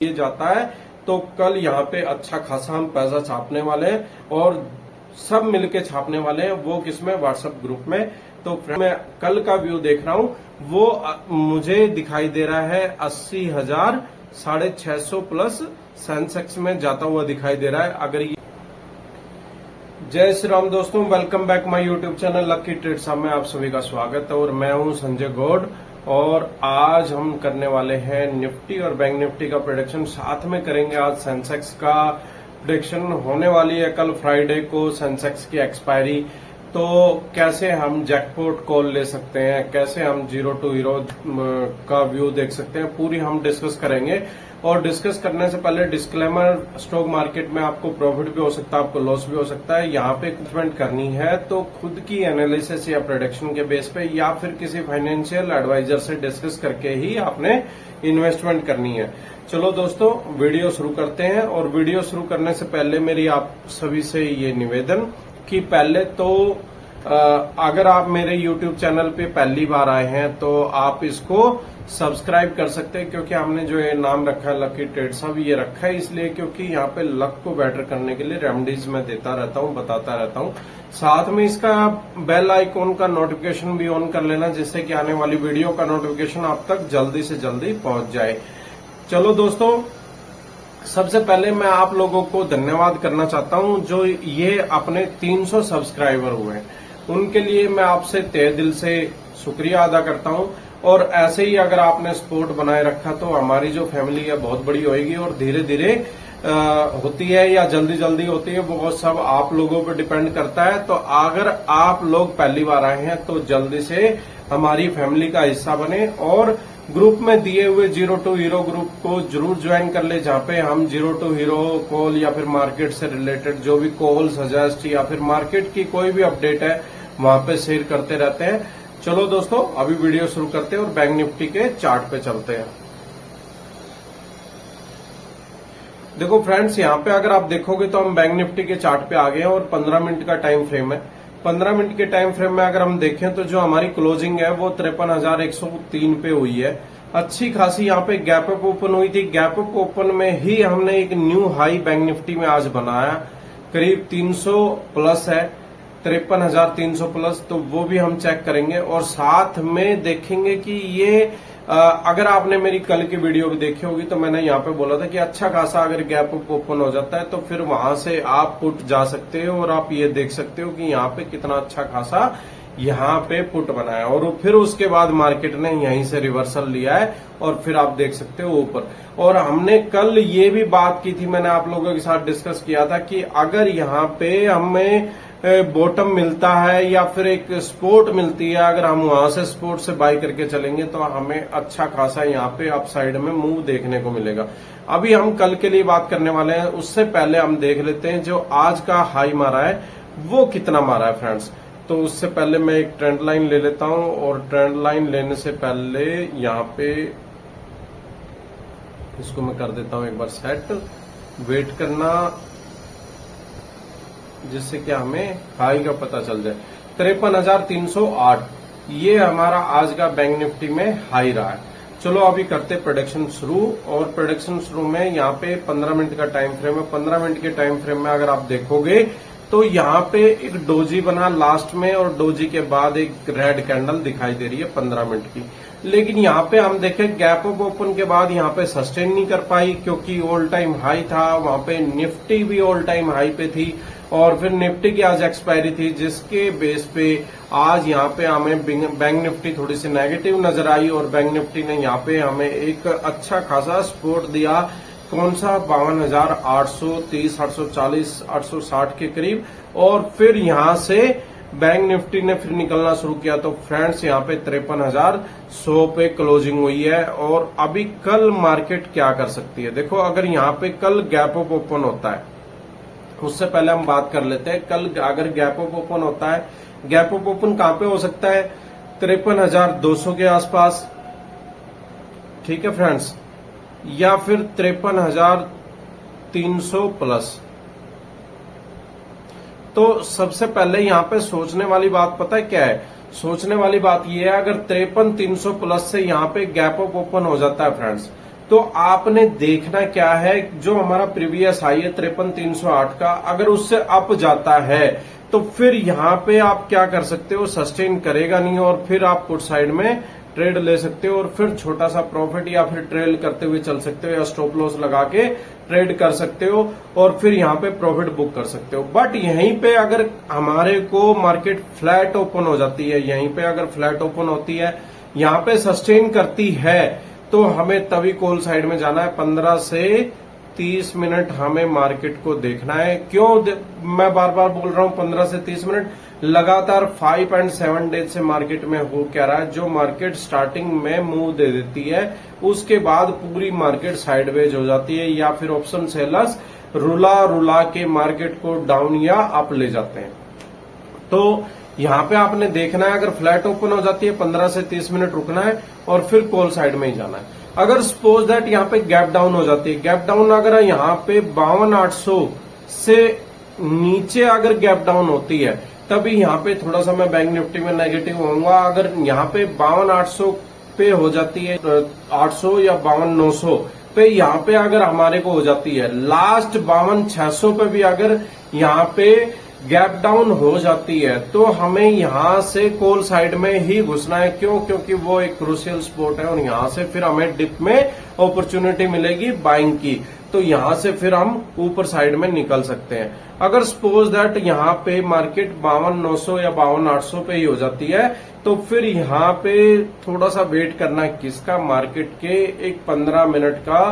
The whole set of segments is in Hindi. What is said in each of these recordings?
ये जाता है तो कल यहाँ पे अच्छा खासा हम पैसा छापने वाले हैं और सब मिलके छापने वाले हैं। वो किसमें? व्हाट्सएप ग्रुप में। तो मैं कल का व्यू देख रहा हूँ, वो मुझे दिखाई दे रहा है 80,000 650 प्लस सेंसेक्स में जाता हुआ दिखाई दे रहा है। अगर ये जय श्री राम दोस्तों, welcome back my YouTube channel lucky trades में आप सभी का स्वागत है और मैं हूं संजय गौड़। और आज हम करने वाले हैं निफ्टी और बैंक निफ्टी का प्रेडिक्शन, साथ में करेंगे आज सेंसेक्स का प्रेडिक्शन। होने वाली है कल फ्राइडे को सेंसेक्स की एक्सपायरी, तो कैसे हम जैकपॉट कॉल ले सकते हैं, कैसे हम जीरो टू हीरो का व्यू देख सकते हैं, पूरी हम डिस्कस करेंगे। और डिस्कस करने से पहले डिस्क्लेमर, स्टॉक मार्केट में आपको प्रॉफिट भी हो सकता है, आपको लॉस भी हो सकता है। यहाँ पे इन्वेस्टमेंट करनी है तो खुद की एनालिसिस या प्रेडिक्शन के बेस पे या फिर किसी फाइनेंशियल एडवाइजर से डिस्कस करके ही आपने इन्वेस्टमेंट करनी है। चलो दोस्तों, वीडियो शुरू करते हैं। और वीडियो शुरू करने से पहले मेरी आप सभी से ये निवेदन कि पहले तो अगर आप मेरे YouTube चैनल पे पहली बार आए हैं तो आप इसको सब्सक्राइब कर सकते हैं, क्योंकि हमने जो ये नाम रखा है लकी ट्रेड्स, अब ये रखा है इसलिए क्योंकि यहाँ पे लक को बेटर करने के लिए रेमेडीज मैं देता रहता हूँ, बताता रहता हूँ। साथ में इसका बेल आइकॉन का नोटिफिकेशन भी ऑन कर लेना, जिससे कि आने वाली वीडियो का नोटिफिकेशन आप तक जल्दी से जल्दी पहुंच जाए। चलो दोस्तों, सबसे पहले मैं आप लोगों को धन्यवाद करना चाहता हूं जो ये अपने 300 सब्सक्राइबर हुए हैं, उनके लिए मैं आपसे तहे दिल से शुक्रिया अदा करता हूं। और ऐसे ही अगर आपने सपोर्ट बनाए रखा तो हमारी जो फैमिली है बहुत बड़ी होगी और धीरे धीरे होती है या जल्दी जल्दी होती है, वो सब आप लोगों पर डिपेंड करता है। तो अगर आप लोग पहली बार आए हैं तो जल्दी से हमारी फैमिली का हिस्सा बने और ग्रुप में दिए हुए जीरो टू हीरो ग्रुप को जरूर ज्वाइन कर ले, जहां पे हम जीरो टू हीरो कॉल या फिर मार्केट से रिलेटेड जो भी कॉल सजेस्ट या फिर मार्केट की कोई भी अपडेट है वहां पे शेयर करते रहते हैं। चलो दोस्तों, अभी वीडियो शुरू करते हैं और बैंक निफ्टी के चार्ट पे चलते हैं। देखो फ्रेंड्स, यहाँ पे अगर आप देखोगे तो हम बैंक निफ्टी के चार्ट पे आ गए हैं और 15 मिनट का टाइम फ्रेम है। 15 मिनट के टाइम फ्रेम में अगर हम देखें तो जो हमारी क्लोजिंग है वो 53,103 पे हुई है। अच्छी खासी यहाँ पे गैप अप ओपन हुई थी। गैप अप ओपन में ही हमने एक न्यू हाई बैंक निफ्टी में आज बनाया, करीब 300 प्लस है, 53,300 प्लस। तो वो भी हम चेक करेंगे और साथ में देखेंगे कि ये अगर आपने मेरी कल की वीडियो भी देखी होगी तो मैंने यहाँ पे बोला था कि अच्छा खासा अगर गैप अप ओपन हो जाता है तो फिर वहां से आप पुट जा सकते हो और आप ये देख सकते हो कि यहाँ पे कितना अच्छा खासा यहाँ पे पुट बनाया और फिर उसके बाद मार्केट ने यहीं से रिवर्सल लिया है और फिर आप देख सकते हो ऊपर। और हमने कल ये भी बात की थी, मैंने आप लोगों के साथ डिस्कस किया था कि अगर यहाँ पे हमें बॉटम मिलता है या फिर एक सपोर्ट मिलती है, अगर हम वहां से सपोर्ट से बाय करके चलेंगे तो हमें अच्छा खासा यहाँ पे अप साइड में मूव देखने को मिलेगा। अभी हम कल के लिए बात करने वाले हैं, उससे पहले हम देख लेते हैं जो आज का हाई मारा है वो कितना मारा है फ्रेंड्स। तो उससे पहले मैं एक ट्रेंड लाइन ले लेता हूं और ट्रेंड लाइन लेने से पहले यहाँ पे इसको मैं कर देता हूं एक बार सेट, वेट करना जिससे कि हमें हाई का पता चल जाए। 53,308 ये हमारा आज का बैंक निफ्टी में हाई रहा है। चलो अभी करते प्रोडक्शन शुरू। और प्रोडक्शन शुरू में यहाँ पे 15 मिनट का टाइम फ्रेम है। 15 मिनट के टाइम फ्रेम में अगर आप देखोगे तो यहाँ पे एक डोजी बना लास्ट में और डोजी के बाद एक रेड कैंडल दिखाई दे रही है 15 मिनट की। लेकिन यहाँ पे हम देखें गैप अप ओपन के बाद यहाँ पे सस्टेन नहीं कर पाई, क्योंकि ऑल टाइम हाई था। वहां पे निफ्टी भी ऑल टाइम हाई पे थी और फिर निफ्टी की आज एक्सपायरी थी, जिसके बेस पे आज यहाँ पे हमें बैंक निफ्टी थोड़ी सी नेगेटिव नजर आई और बैंक निफ्टी ने यहाँ पे हमें एक अच्छा खासा सपोर्ट दिया। कौन सा? 52,830, 840, 860 के करीब। और फिर यहां से बैंक निफ्टी ने फिर निकलना शुरू किया। तो फ्रेंड्स, यहाँ पे 53,100 पे क्लोजिंग हुई है। और अभी कल मार्केट क्या कर सकती है? देखो, अगर यहाँ पे कल गैप अप ओपन होता है, उससे पहले हम बात कर लेते हैं कल अगर गैप अप ओपन होता है, गैप अप ओपन कहां पे हो सकता है? 53,200 के आसपास, ठीक है फ्रेंड्स, या फिर 53,300 प्लस। तो सबसे पहले यहाँ पे सोचने वाली बात पता है क्या है? सोचने वाली बात यह है, अगर 53,300 प्लस से यहाँ पे गैप अप ओपन हो जाता है फ्रेंड्स, तो आपने देखना क्या है, जो हमारा प्रीवियस हाई है 53,308 का, अगर उससे अप जाता है तो फिर यहाँ पे आप क्या कर सकते हो, सस्टेन करेगा नहीं और फिर आप पुट साइड में ट्रेड ले सकते हो और फिर छोटा सा प्रॉफिट या फिर ट्रेल करते हुए चल सकते हो या स्टॉप लॉस लगा के ट्रेड कर सकते हो और फिर यहाँ पे प्रॉफिट बुक कर सकते हो। बट यहीं पे अगर हमारे को मार्केट फ्लैट ओपन हो जाती है, यहीं पे अगर फ्लैट ओपन होती है, यहाँ पे सस्टेन करती है, तो हमें तभी कॉल साइड में जाना है। 15 से 30 मिनट हमें मार्केट को देखना है। क्यों मैं बार बार बोल रहा हूं 15 से 30 मिनट, लगातार 5.7 डेज से मार्केट में हो क्या रहा है, जो मार्केट स्टार्टिंग में मूव दे देती है उसके बाद पूरी मार्केट साइडवेज हो जाती है या फिर ऑप्शन सेलर्स रुला के मार्केट को डाउन या अप ले जाते हैं। तो यहाँ पे आपने देखना है, अगर फ्लैट ओपन हो जाती है 15 से 30 मिनट रुकना है और फिर कॉल साइड में ही जाना है। अगर सपोज दैट यहाँ पे गैप डाउन हो जाती है, गैप डाउन अगर यहाँ पे 52,800 से नीचे अगर गैप डाउन होती है तभी यहाँ पे थोड़ा सा मैं बैंक निफ्टी में नेगेटिव होऊंगा। अगर यहाँ पे 52,800 पे हो जाती है, 800 या 52,900 पे यहाँ पे अगर हमारे को हो जाती है, लास्ट 52,600 पे भी अगर यहाँ पे गैप डाउन हो जाती है तो हमें यहां से कॉल साइड में ही घुसना है। क्यों? क्योंकि वो एक क्रूशियल स्पॉट है और यहां से फिर हमें डिप में अपॉर्चुनिटी मिलेगी बाइंग की, तो यहां से फिर हम ऊपर साइड में निकल सकते हैं। अगर सपोज दैट यहाँ पे मार्केट 52,900 या 52,800 पे ही हो जाती है तो फिर यहाँ पे थोड़ा सा वेट करना है किसका, मार्केट के एक 15 मिनट का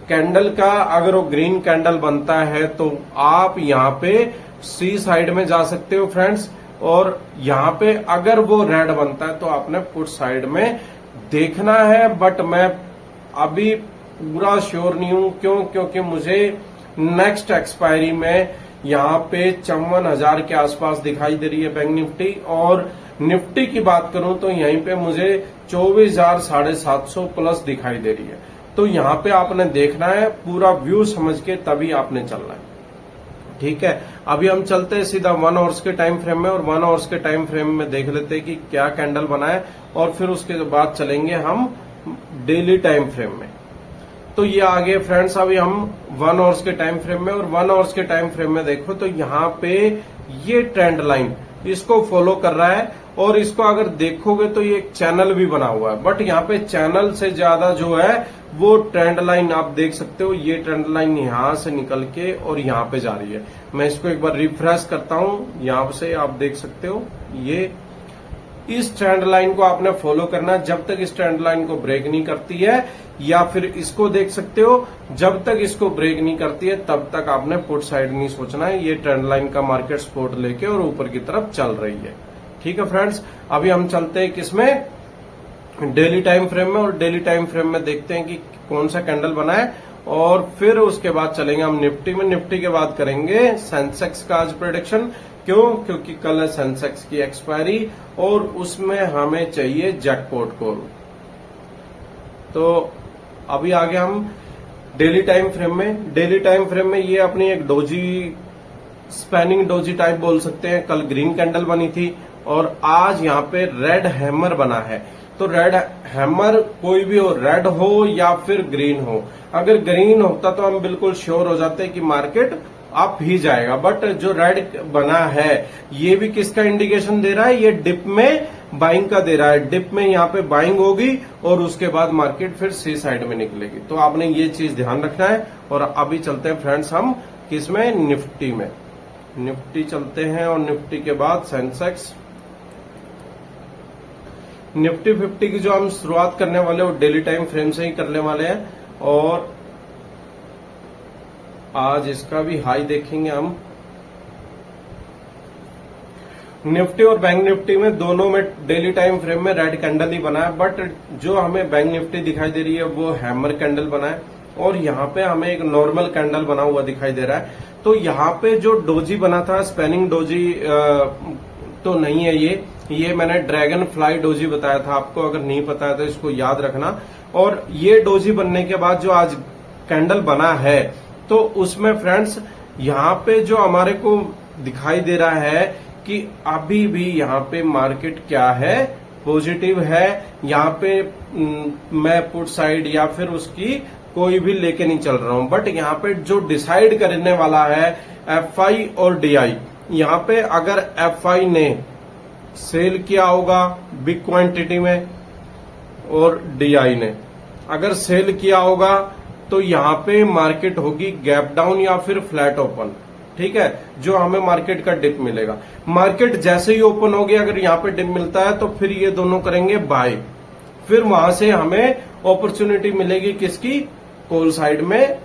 कैंडल का। अगर वो ग्रीन कैंडल बनता है तो आप यहाँ पे सी साइड में जा सकते हो फ्रेंड्स, और यहाँ पे अगर वो रेड बनता है तो आपने पुट साइड में देखना है। बट मैं अभी पूरा श्योर नहीं हूं, क्यों? क्योंकि मुझे नेक्स्ट एक्सपायरी में यहाँ पे 54,000 के आसपास दिखाई दे रही है बैंक निफ्टी, और निफ्टी की बात करूं तो यहीं पे मुझे 24,750 प्लस दिखाई दे रही है। तो यहाँ पे आपने देखना है, पूरा व्यू समझ के तभी आपने चलना है, ठीक है। अभी हम चलते हैं सीधा 1 आवर्स के टाइम फ्रेम में और 1 आवर्स के टाइम फ्रेम में देख लेते हैं कि क्या कैंडल बना है और फिर उसके बाद चलेंगे हम डेली टाइम फ्रेम में। तो ये आगे फ्रेंड्स, अभी हम 1 आवर्स के टाइम फ्रेम में, और 1 आवर्स के टाइम फ्रेम में देखो तो यहाँ पे ये ट्रेंड लाइन इसको फॉलो कर रहा है और इसको अगर देखोगे तो ये एक चैनल भी बना हुआ है, बट यहाँ पे चैनल से ज्यादा जो है वो ट्रेंड लाइन आप देख सकते हो। ये ट्रेंड लाइन यहां से निकल के और यहाँ पे जा रही है। मैं इसको एक बार रिफ्रेश करता हूं, यहां से आप देख सकते हो ये इस ट्रेंड लाइन को आपने फॉलो करना जब तक इस ट्रेंड लाइन को ब्रेक नहीं करती है, या फिर इसको देख सकते हो जब तक इसको ब्रेक नहीं करती है तब तक आपने पुट साइड नहीं सोचना है। ये ट्रेंड लाइन का मार्केट सपोर्ट लेके और ऊपर की तरफ चल रही है, ठीक है फ्रेंड्स। अभी हम चलते हैं किसमें, डेली टाइम फ्रेम में, और डेली टाइम फ्रेम में देखते हैं कि कौन सा कैंडल बना है और फिर उसके बाद चलेंगे हम निफ्टी में। निफ्टी के बाद करेंगे सेंसेक्स का आज प्रेडिक्शन। क्यों? क्योंकि कल है सेंसेक्स की एक्सपायरी और उसमें हमें चाहिए जैकपॉट कॉल। तो अभी आगे हम डेली टाइम फ्रेम में। डेली टाइम फ्रेम में ये अपनी एक डोजी, स्पैनिंग डोजी टाइप बोल सकते हैं। कल ग्रीन कैंडल बनी थी और आज यहाँ पे रेड हैमर बना है। तो रेड हैमर कोई भी हो, रेड हो या फिर ग्रीन हो, अगर ग्रीन होता तो हम बिल्कुल श्योर हो जाते कि मार्केट अप ही जाएगा। बट जो रेड बना है ये भी किसका इंडिकेशन दे रहा है, ये डिप में बाइंग का दे रहा है। डिप में यहाँ पे बाइंग होगी और उसके बाद मार्केट फिर सी साइड में निकलेगी। तो आपने ये चीज ध्यान रखना है। और अभी चलते हैं फ्रेंड्स हम किसमें, निफ्टी में। निफ्टी चलते हैं और निफ्टी के बाद सेंसेक्स। निफ्टी 50 की जो हम शुरुआत करने वाले हैं वो डेली टाइम फ्रेम से ही करने वाले हैं और आज इसका भी हाई देखेंगे हम। निफ्टी और बैंक निफ्टी में दोनों में डेली टाइम फ्रेम में रेड कैंडल ही बना है, बट जो हमें बैंक निफ्टी दिखाई दे रही है वो हैमर कैंडल बना है और यहाँ पे हमें एक नॉर्मल कैंडल बना हुआ दिखाई दे रहा है। तो यहाँ पे जो डोजी बना था, स्पैनिंग डोजी तो नहीं है ये मैंने ड्रैगन फ्लाई डोजी बताया था आपको। अगर नहीं पता है तो इसको याद रखना। और ये डोजी बनने के बाद जो आज कैंडल बना है तो उसमें फ्रेंड्स यहाँ पे जो हमारे को दिखाई दे रहा है कि अभी भी यहाँ पे मार्केट क्या है, पॉजिटिव है। यहाँ पे मैं पुट साइड या फिर उसकी कोई भी लेके नहीं चल रहा हूं। बट यहाँ पे जो डिसाइड करने वाला है एफआई और डीआई, यहाँ पे अगर एफआई ने सेल किया होगा बिग क्वांटिटी में और डीआई ने अगर सेल किया होगा तो यहाँ पे मार्केट होगी गैप डाउन या फिर फ्लैट ओपन। ठीक है, जो हमें मार्केट का डिप मिलेगा। मार्केट जैसे ही ओपन होगी अगर यहाँ पे डिप मिलता है तो फिर ये दोनों करेंगे बाय, फिर वहां से हमें अपॉर्चुनिटी मिलेगी किसकी, कॉल साइड में।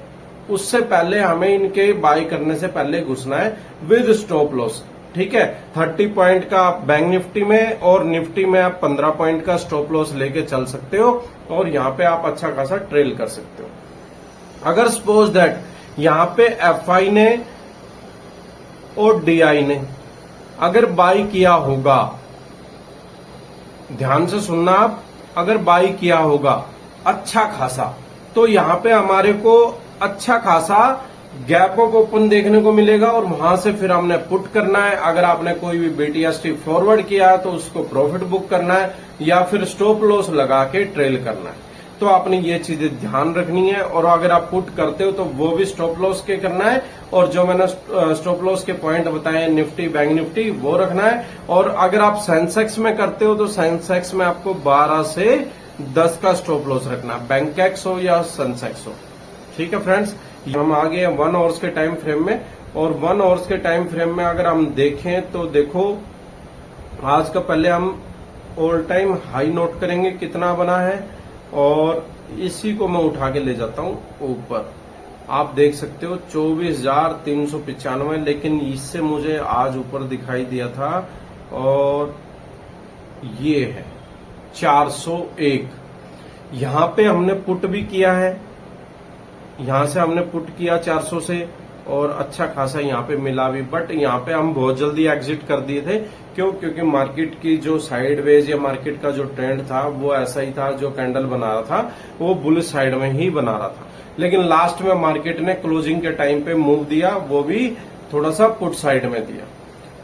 उससे पहले हमें इनके बाय करने से पहले घुसना है विद स्टॉप लॉस। ठीक है, 30 पॉइंट का बैंक निफ्टी में और निफ्टी में आप 15 पॉइंट का स्टॉप लॉस लेके चल सकते हो और यहाँ पे आप अच्छा खासा ट्रेल कर सकते हो। अगर सपोज दैट यहाँ पे एफआई ने और डीआई ने अगर बाई किया होगा, ध्यान से सुनना आप, अगर बाई किया होगा अच्छा खासा, तो यहाँ पे हमारे को अच्छा खासा गैप ऑफ ओपन देखने को मिलेगा और वहां से फिर हमने पुट करना है। अगर आपने कोई भी बीटीएसटी फॉरवर्ड किया है तो उसको प्रॉफिट बुक करना है या फिर स्टॉप लॉस लगा के ट्रेल करना है। तो आपने ये चीजें ध्यान रखनी है। और अगर आप पुट करते हो तो वो भी स्टॉप लॉस के करना है और जो मैंने स्टॉप लॉस के पॉइंट बताए निफ्टी बैंक निफ्टी वो रखना है। और अगर आप सेंसेक्स में करते हो तो सेंसेक्स में आपको 12 से 10 का स्टॉप लॉस रखना है, बैंकेक्स हो या सेंसेक्स हो। ठीक है फ्रेंड्स, हम आ गए 1 आवर्स के टाइम फ्रेम में। और 1 आवर्स के टाइम फ्रेम में अगर हम देखें तो देखो आज का पहले हम ऑल टाइम हाई नोट करेंगे कितना बना है और इसी को मैं उठा के ले जाता हूं ऊपर। आप देख सकते हो 24,395, लेकिन इससे मुझे आज ऊपर दिखाई दिया था और ये है 401। यहां पे हमने पुट भी किया है, यहां से हमने पुट किया 400 से और अच्छा खासा यहाँ पे मिला भी। बट यहाँ पे हम बहुत जल्दी एग्जिट कर दिए थे। क्यों? क्योंकि मार्केट की जो साइडवेज या मार्केट का जो ट्रेंड था वो ऐसा ही था, जो कैंडल बना रहा था वो बुलिश साइड में ही बना रहा था। लेकिन लास्ट में मार्केट ने क्लोजिंग के टाइम पे मूव दिया, वो भी थोड़ा सा पुट साइड में दिया।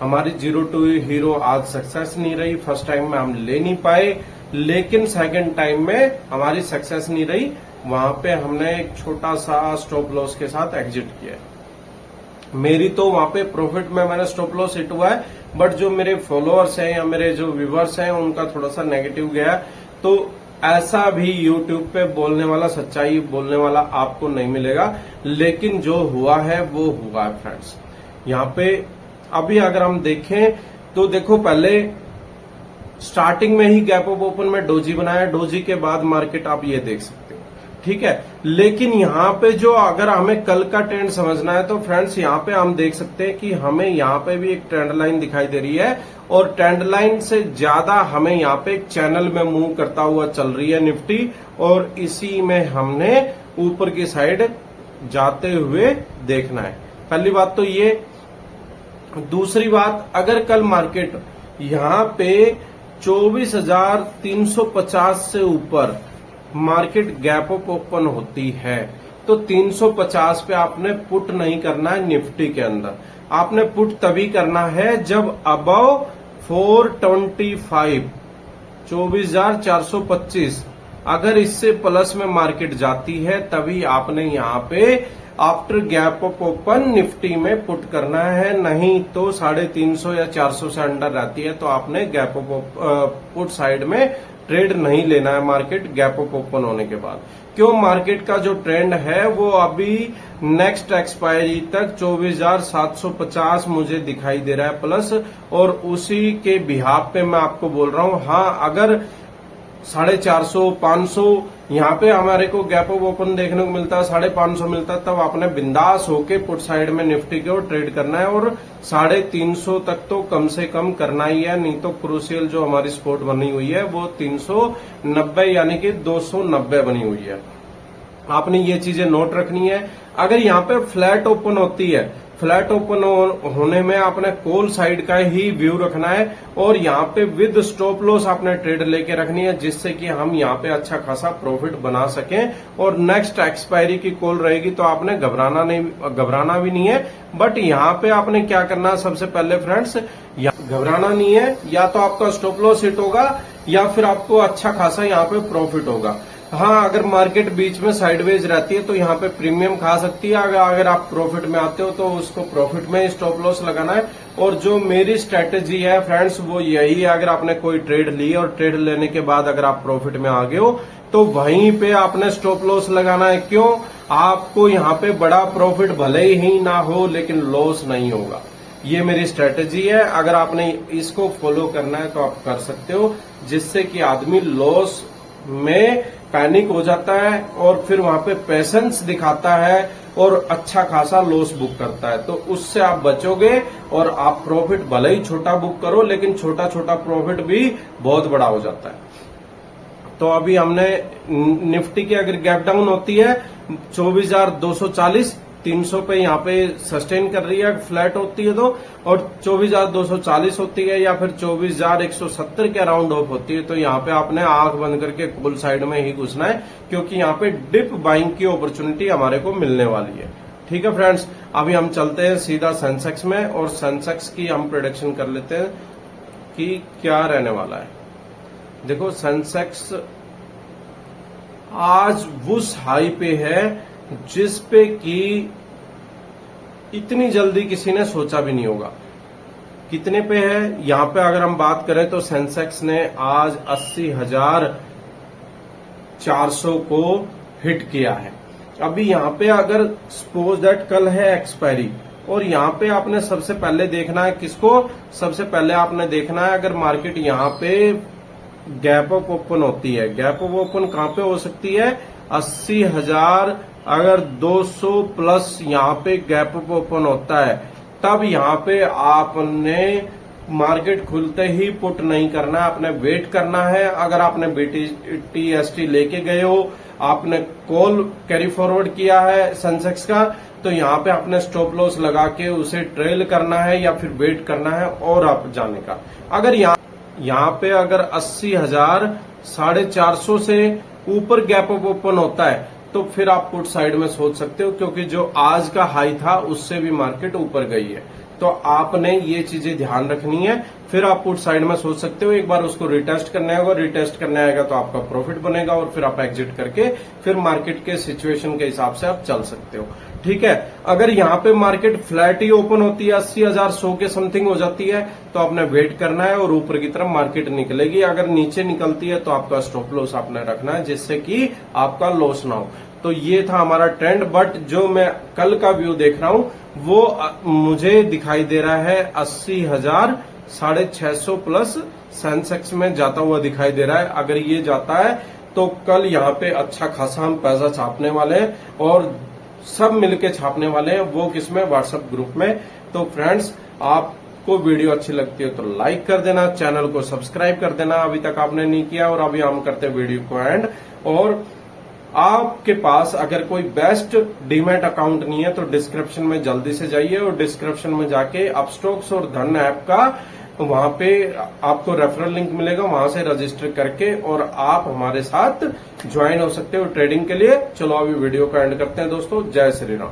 हमारी 0 टू हीरो आज सक्सेस नहीं रही। फर्स्ट टाइम में हम ले नहीं पाए, लेकिन सेकेंड टाइम में हमारी सक्सेस नहीं रही। वहां पे हमने एक छोटा सा स्टॉप लॉस के साथ एग्जिट किया। मेरी तो वहां पे प्रॉफिट में मैंने स्टॉप लॉस हिट हुआ है, बट जो मेरे फॉलोअर्स हैं या मेरे जो व्यूवर्स हैं उनका थोड़ा सा नेगेटिव गया। तो ऐसा भी यूट्यूब पे बोलने वाला, सच्चाई बोलने वाला आपको नहीं मिलेगा। लेकिन जो हुआ है वो हुआ है फ्रेंड्स। यहाँ पे अभी अगर हम देखें तो देखो पहले स्टार्टिंग में ही गैप ऑफ ओपन में डोजी बनाया, डोजी के बाद मार्केट आप ये देख सकते हो। ठीक है, लेकिन यहाँ पे जो अगर हमें कल का ट्रेंड समझना है तो फ्रेंड्स यहाँ पे हम देख सकते हैं कि हमें यहाँ पे भी एक ट्रेंड लाइन दिखाई दे रही है और ट्रेंड लाइन से ज्यादा हमें यहाँ पे एक चैनल में मूव करता हुआ चल रही है निफ्टी और इसी में हमने ऊपर की साइड जाते हुए देखना है। पहली बात तो ये। दूसरी बात, अगर कल मार्केट यहाँ पे 24,350 से ऊपर मार्केट गैप अप ओपन होती है तो 350 पे आपने पुट नहीं करना है निफ्टी के अंदर। आपने पुट तभी करना है जब अबव 425, 24,425 अगर इससे प्लस में मार्केट जाती है तभी आपने यहाँ पे after gap up open Nifty में पुट करना है। नहीं तो 350 या 400 से अंडर रहती है तो आपने गैप अप पुट साइड में ट्रेड नहीं लेना है मार्केट गैप अप ओपन होने के बाद। क्यों? मार्केट का जो ट्रेंड है वो अभी नेक्स्ट एक्सपायरी तक 24,750 मुझे दिखाई दे रहा है प्लस, और उसी के बिहाफ पे मैं आपको बोल रहा हूं। हाँ, अगर 450, 500 यहाँ पे हमारे को गैप ऑफ ओपन देखने को मिलता है, 550 मिलता है, तब आपने बिंदास होके पुट साइड में निफ्टी के ओर ट्रेड करना है और 350 तक तो कम से कम करना ही है। नहीं तो क्रूशियल जो हमारी स्पोर्ट बनी हुई है वो 390 यानी कि 290 बनी हुई है। आपने ये चीजें नोट रखनी है। अगर यहाँ पे फ्लैट ओपन होती है, फ्लैट ओपन होने में आपने कॉल साइड का ही व्यू रखना है और यहाँ पे विद स्टॉप लॉस आपने ट्रेड लेके रखनी है, जिससे कि हम यहाँ पे अच्छा खासा प्रॉफिट बना सकें। और नेक्स्ट एक्सपायरी की कॉल रहेगी तो आपने घबराना भी नहीं है। बट यहाँ पे आपने क्या करना है, सबसे पहले फ्रेंड्स घबराना नहीं है। या तो आपका स्टॉप लॉस हिट होगा या फिर आपको अच्छा खासा यहाँ पे प्रॉफिट होगा। हाँ, अगर मार्केट बीच में साइडवेज रहती है तो यहाँ पे प्रीमियम खा सकती है। अगर आप प्रॉफिट में आते हो तो उसको प्रॉफिट में स्टॉप लॉस लगाना है। और जो मेरी स्ट्रेटेजी है फ्रेंड्स वो यही है, अगर आपने कोई ट्रेड ली और ट्रेड लेने के बाद अगर आप प्रॉफिट में आ गए हो तो वहीं पे आपने स्टॉप लॉस लगाना है। क्यों? आपको यहाँ पे बड़ा प्रॉफिट भले ही ना हो लेकिन लॉस नहीं होगा। ये मेरी स्ट्रेटेजी है। अगर आपने इसको फॉलो करना है तो आप कर सकते हो, जिससे कि आदमी लॉस में पैनिक हो जाता है और फिर वहां पे पेशेंस दिखाता है और अच्छा खासा लॉस बुक करता है। तो उससे आप बचोगे और आप प्रॉफिट भले ही छोटा बुक करो लेकिन छोटा छोटा प्रॉफिट भी बहुत बड़ा हो जाता है। तो अभी हमने निफ्टी की अगर गैप डाउन होती है 24,240 300 पे यहाँ पे सस्टेन कर रही है, फ्लैट होती है तो, और 24,240 होती है या फिर 24,170 के अराउंड ऑफ होती है तो यहाँ पे आपने आंख बंद करके कॉल साइड में ही घुसना है, क्योंकि यहाँ पे डिप बाइंग की अपॉर्चुनिटी हमारे को मिलने वाली है। ठीक है फ्रेंड्स, अभी हम चलते हैं सीधा सेंसेक्स में और सेंसेक्स की हम प्रेडिक्शन कर लेते हैं कि क्या रहने वाला है। देखो सेंसेक्स आज उस हाई पे है जिस पे कि इतनी जल्दी किसी ने सोचा भी नहीं होगा। कितने पे है यहां पे अगर हम बात करें तो सेंसेक्स ने आज 80,400 को हिट किया है। अभी यहां पे अगर सपोज दैट कल है एक्सपायरी और यहां पे आपने सबसे पहले देखना है किसको, सबसे पहले आपने देखना है अगर मार्केट यहां पे गैप अप ओपन होती है। गैप अप ओपन कहां पे हो सकती है? 80,000 अगर 200 प्लस यहाँ पे गैप अप ओपन होता है तब यहाँ पे आपने मार्केट खुलते ही पुट नहीं करना है, आपने वेट करना है। अगर आपने BTST लेके गए हो, आपने कॉल कैरी फॉरवर्ड किया है सेंसेक्स का, तो यहाँ पे आपने स्टॉप लॉस लगा के उसे ट्रेल करना है या फिर वेट करना है और आप जाने का। अगर यहाँ पे अगर 80,450 से ऊपर गैप अप ओपन होता है तो फिर आप पुट साइड में सोच सकते हो, क्योंकि जो आज का हाई था उससे भी मार्केट ऊपर गई है। तो आपने ये चीजें ध्यान रखनी है, फिर आप पुट साइड में सोच सकते हो। एक बार उसको रिटेस्ट करने आएगा, रिटेस्ट करने आएगा तो आपका प्रॉफिट बनेगा और फिर आप एग्जिट करके फिर मार्केट के सिचुएशन के हिसाब से आप चल सकते हो। ठीक है, अगर यहाँ पे मार्केट फ्लैट ही ओपन होती है 80,100 के समथिंग हो जाती है तो आपने वेट करना है और ऊपर की तरफ मार्केट निकलेगी। अगर नीचे निकलती है तो आपका स्टॉप लॉस आपने रखना है, जिससे कि आपका लॉस ना हो। तो ये था हमारा ट्रेंड, बट जो मैं कल का व्यू देख रहा हूं वो मुझे दिखाई दे रहा है 80,650 प्लस सेंसेक्स में जाता हुआ दिखाई दे रहा है। अगर ये जाता है तो कल यहाँ पे अच्छा खासा हम पैसा छापने वाले हैं और सब मिलके छापने वाले हैं। वो किसमें? व्हाट्सएप ग्रुप में। तो फ्रेंड्स, आपको वीडियो अच्छी लगती है तो लाइक कर देना, चैनल को सब्सक्राइब कर देना अभी तक आपने नहीं किया। और अभी हम करते हैं वीडियो को एंड। और आपके पास अगर कोई बेस्ट डीमैट अकाउंट नहीं है तो डिस्क्रिप्शन में जल्दी से जाइए और डिस्क्रिप्शन में जाके अपस्टॉक्स और धन ऐप का वहां पे आपको रेफरल लिंक मिलेगा, वहां से रजिस्टर करके और आप हमारे साथ ज्वाइन हो सकते हो ट्रेडिंग के लिए। चलो अभी वीडियो को एंड करते हैं दोस्तों। जय श्री राम।